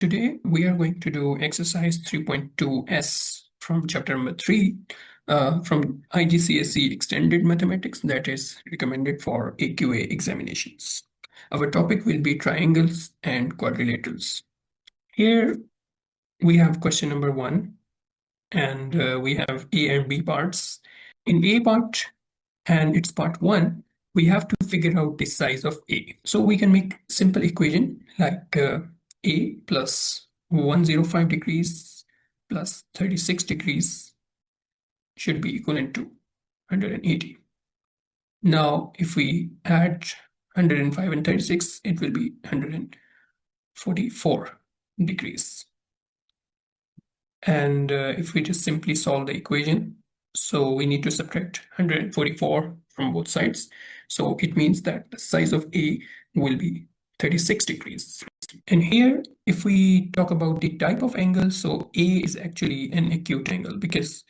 Today we are going to do exercise 3.2s from chapter number 3 from IGCSE Extended Mathematics that is recommended for AQA examinations. Our topic will be triangles and quadrilaterals. Here we have question number 1 and we have A and B parts. In A part and it's part 1, we have to figure out the size of A. So we can make simple equation like A plus 105 degrees plus 36 degrees should be equivalent to 180. Now, if we add 105 and 36, it will be 144 degrees. And if we just simply solve the equation, so we need to subtract 144 from both sides. So it means that the size of A will be 36 degrees. And here, if we talk about the type of angle, so A is actually an acute angle because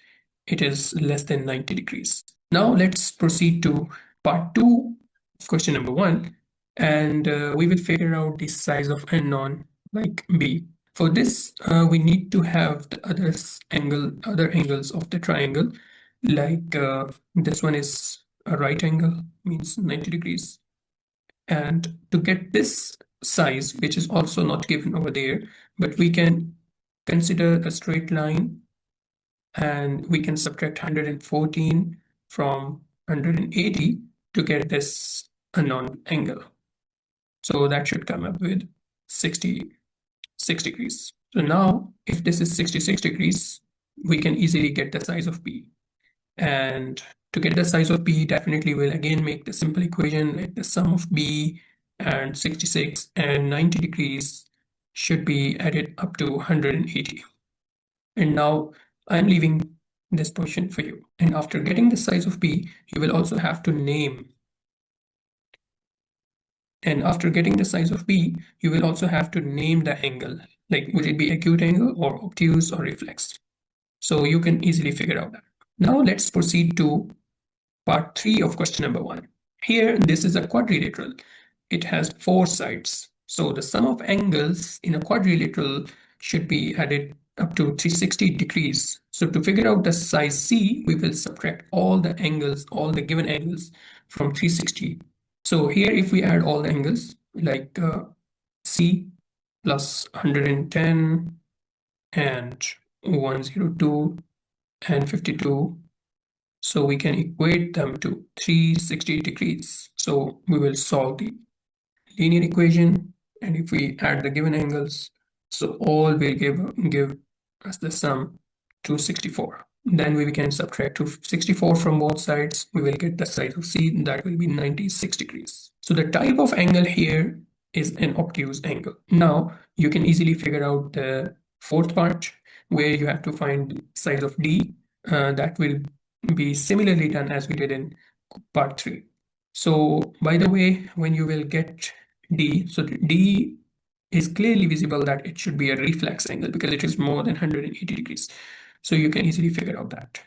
it is less than 90 degrees. Now let's proceed to part 2 of question number 1, and we will figure out the size of unknown like B. For this, we need to have the other angles of the triangle, like this one is a right angle, means 90 degrees. And to get this size, which is also not given over there, but we can consider a straight line and we can subtract 114 from 180 to get this unknown angle. So that should come up with 66 degrees. So now, if this is 66 degrees, we can easily get the size of B. And to get the size of B, definitely we'll again make the simple equation like the sum of B and 66 and 90 degrees should be added up to 180. And now I'm leaving this portion for you. And after getting the size of B, you will also have to name. And after getting the size of B, you will also have to name the angle. Like, would it be acute angle or obtuse or reflex? So you can easily figure out that. Now let's proceed to part 3 of question number 1. Here, this is a quadrilateral. It has 4 sides. So the sum of angles in a quadrilateral should be added up to 360 degrees. So to figure out the size C, we will subtract all the angles, all the given angles from 360. So here, if we add all the angles, like C plus 110 and 102 and 52, so we can equate them to 360 degrees. So we will solve the linear equation, and if we add the given angles, so all will give us the sum 264. Then we can subtract 264 from both sides. We will get the size of C, that will be 96 degrees. So the type of angle here is an obtuse angle. Now you can easily figure out the fourth part where you have to find the size of D. That will be similarly done as we did in part 3. So by the way, when you will get D, so D is clearly visible that it should be a reflex angle because it is more than 180 degrees. So you can easily figure out that.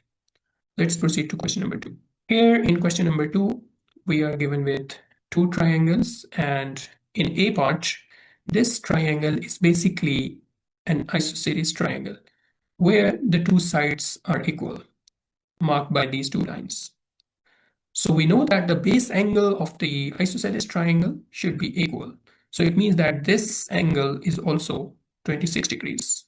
Let's proceed to question number 2. Here in question number 2, we are given with 2 triangles, and in A part, this triangle is basically an isosceles triangle where the 2 sides are equal, marked by these 2 lines. So we know that the base angle of the isosceles triangle should be equal. So it means that this angle is also 26 degrees.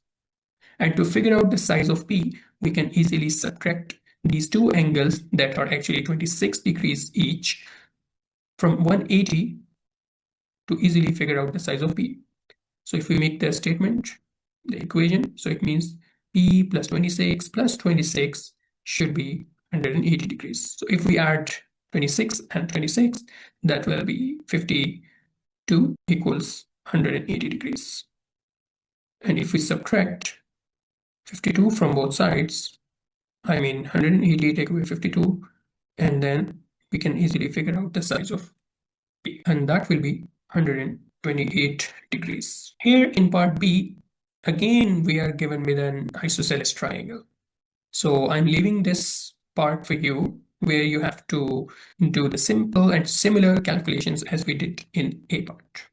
And to figure out the size of B, we can easily subtract these 2 angles that are actually 26 degrees each from 180 to easily figure out the size of B. So if we make the statement, the equation, so it means B plus 26 plus 26 should be 180 degrees. So if we add 26 and 26, that will be 52 equals 180 degrees. And if we subtract 52 from both sides, I mean 180 take away 52, and then we can easily figure out the size of B, and that will be 128 degrees. Here in part B, again we are given with an isosceles triangle. So I'm leaving this part for you where you have to do the simple and similar calculations as we did in A part.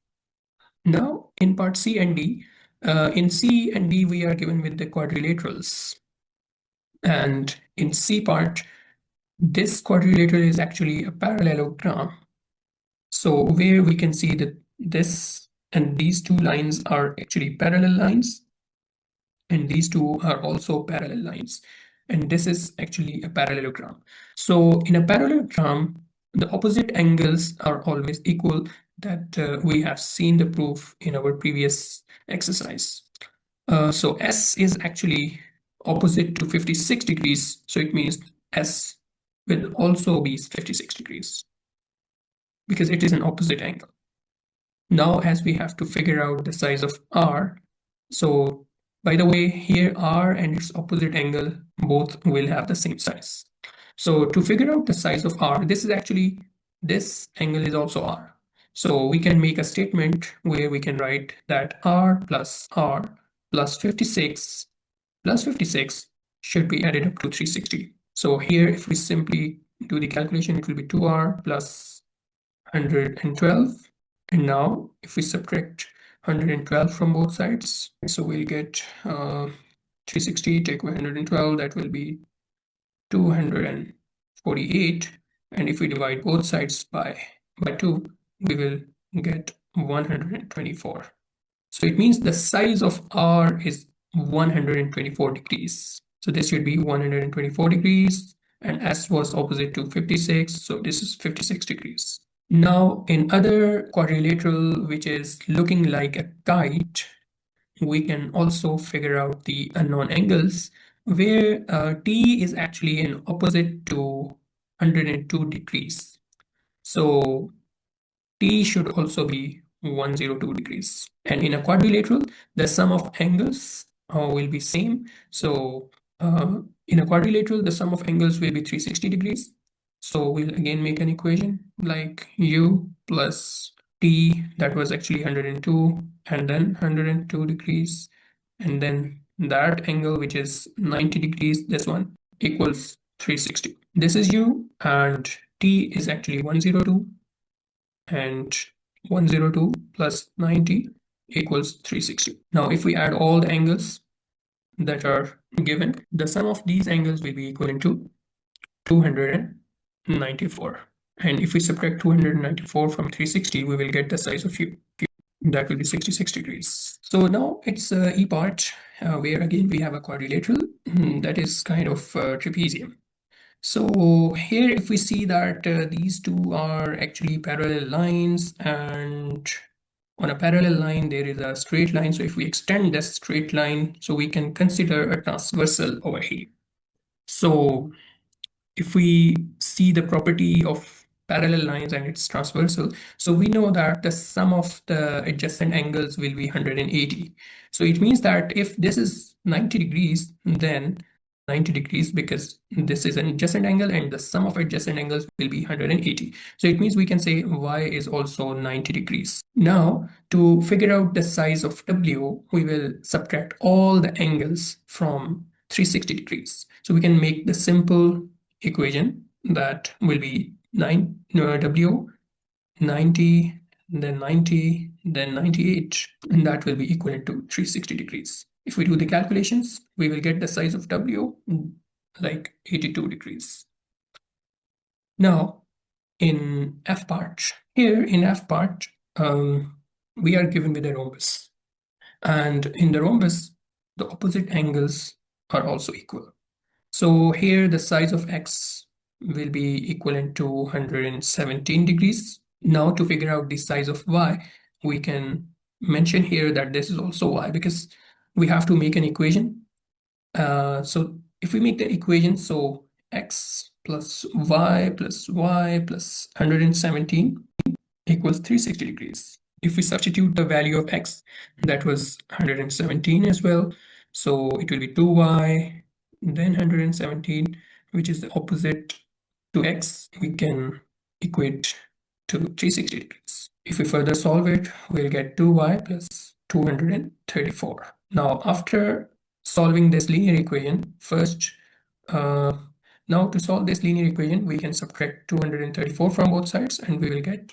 Now in part C and D, In C and D, we are given with the quadrilaterals. And in C part, this quadrilateral is actually a parallelogram. So where we can see that this and these two lines are actually parallel lines, and these two are also parallel lines. And this is actually a parallelogram. So in a parallelogram, the opposite angles are always equal. That we have seen the proof in our previous exercise. So S is actually opposite to 56 degrees. So it means S will also be 56 degrees because it is an opposite angle. Now, as we have to figure out the size of R, so by the way, here R and its opposite angle both will have the same size. So to figure out the size of R, this angle is also R. So we can make a statement where we can write that R plus 56 plus 56 should be added up to 360. So here, if we simply do the calculation, it will be 2R plus 112. And now if we subtract 112 from both sides, so we'll get 360, take away 112, that will be 248. And if we divide both sides by 2, we will get 124. So it means the size of R is 124 degrees. So this should be 124 degrees, and S was opposite to 56, so this is 56 degrees. Now, in other quadrilateral, which is looking like a kite, we can also figure out the unknown angles, where T is actually an opposite to 102 degrees. So T should also be 102 degrees. And in a quadrilateral, the sum of angles will be same. So in a quadrilateral, the sum of angles will be 360 degrees. So we'll again make an equation like U plus T, that was actually 102, and then 102 degrees. And then that angle, which is 90 degrees, this one equals 360. This is U, and T is actually 102. And 102 plus 90 equals 360. Now, if we add all the angles that are given, the sum of these angles will be equivalent to 294. And if we subtract 294 from 360, we will get the size of U. That will be 66 degrees. So now it's E part, where again we have a quadrilateral that is kind of trapezium. So here, if we see that these two are actually parallel lines, and on a parallel line, there is a straight line. So if we extend this straight line, so we can consider a transversal over here. So if we see the property of parallel lines and it's transversal, so we know that the sum of the adjacent angles will be 180. So it means that if this is 90 degrees, then 90 degrees, because this is an adjacent angle and the sum of adjacent angles will be 180. So it means we can say y is also 90 degrees. Now, to figure out the size of W, we will subtract all the angles from 360 degrees. So we can make the simple equation that will be W 90, then 90, then 98, and that will be equivalent to 360 degrees. If we do the calculations, we will get the size of W like 82 degrees. Now, in F part, here in F part, we are given with a rhombus. And in the rhombus, the opposite angles are also equal. So here the size of X will be equivalent to 117 degrees. Now to figure out the size of Y, we can mention here that this is also Y, because we have to make an equation. So if we make the equation, so X plus Y plus 117 equals 360 degrees. If we substitute the value of X, that was 117 as well. So it will be 2Y, then 117, which is the opposite to X. We can equate to 360 degrees. If we further solve it, we'll get 2Y plus 234. Now, after solving this linear equation, now to solve this linear equation, we can subtract 234 from both sides, and we will get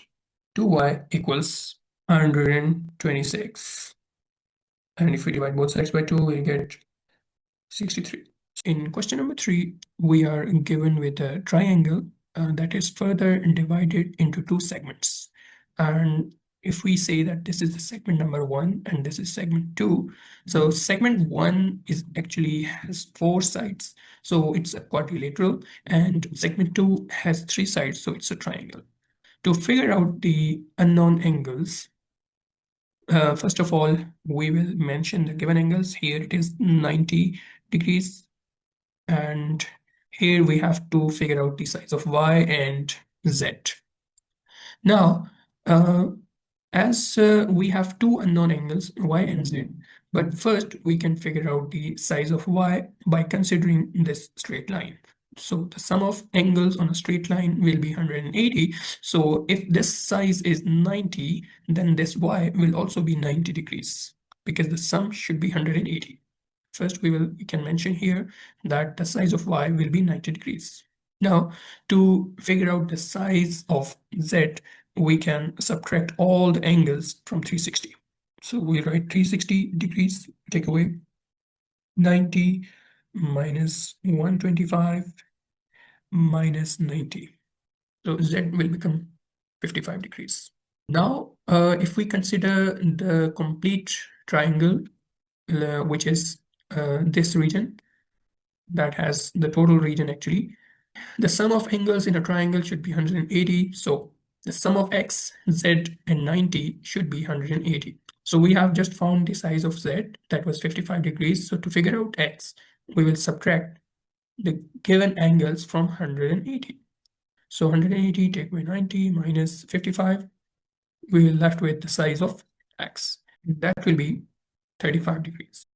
2y equals 126. And if we divide both sides by 2, we'll get 63. In question number 3, we are given with a triangle that is further divided into 2 segments. And if we say that this is the segment number 1 and this is segment 2, so segment 1 is actually has 4 sides, so it's a quadrilateral, and segment 2 has 3 sides, so it's a triangle. To figure out the unknown angles, first of all, we will mention the given angles. Here it is 90 degrees, and here we have to figure out the size of y and z. Now, as we have 2 unknown angles, y and z, but first we can figure out the size of y by considering this straight line. So the sum of angles on a straight line will be 180. So if this size is 90, then this y will also be 90 degrees because the sum should be 180. First, we can mention here that the size of y will be 90 degrees. Now, to figure out the size of z, we can subtract all the angles from 360. So we write 360 degrees, take away 90 minus 125 minus 90. So z will become 55 degrees. Now, if we consider the complete triangle, which is this region, that has the total region actually, the sum of angles in a triangle should be 180. So the sum of x, z, and 90 should be 180. So we have just found the size of z, that was 55 degrees. So to figure out x, we will subtract the given angles from 180. So 180 take away 90 minus 55, we will left with the size of x. That will be 35 degrees.